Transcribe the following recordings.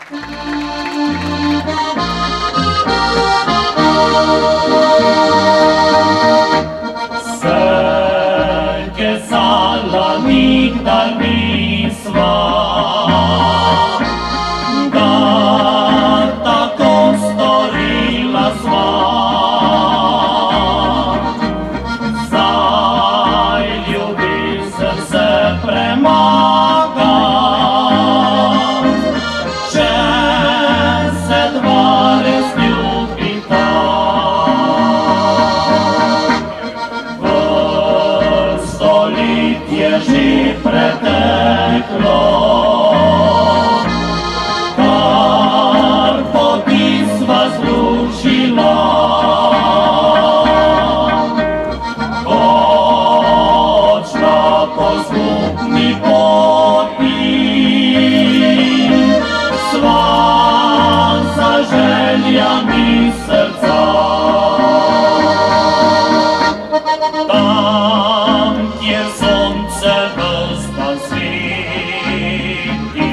Serce sala migdal misva, gata kostorila sva. Zaljubi srce premaga, če se dva res ljubita. Stoletje že preteklo, kar poti sva zločila. Odšla po skupni poti, sva za željami srca. Tam, kjer sonce ves dan sveti,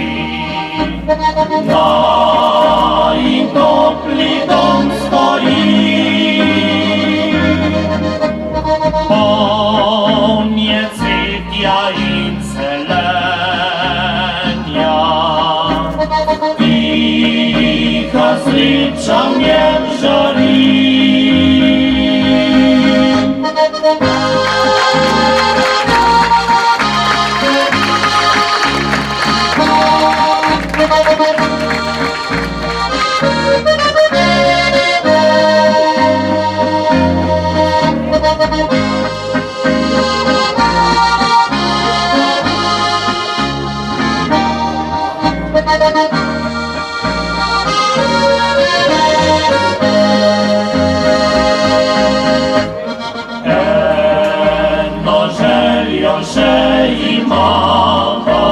najin topli dom stoji. Poln je cvetja in zelenja, tiha sreča v njem žari. Eno željo še imava,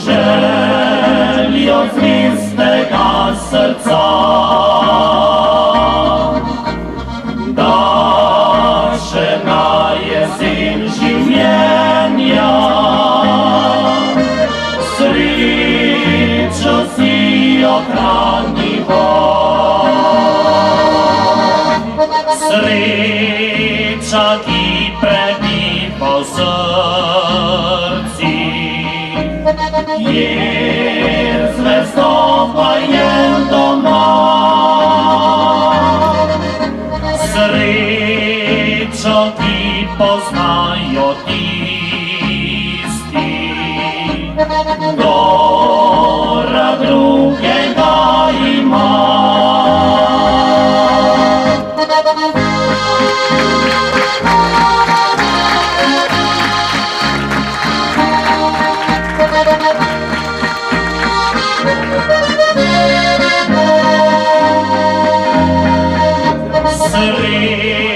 željo zvestega srca, da še na jesen življenja srečo si ohraniva. Sreča, ki prebiva v srcih, kjer zvestoba je doma. Srečo, ki poznajo tisti, kdora drugega ima. Sreča,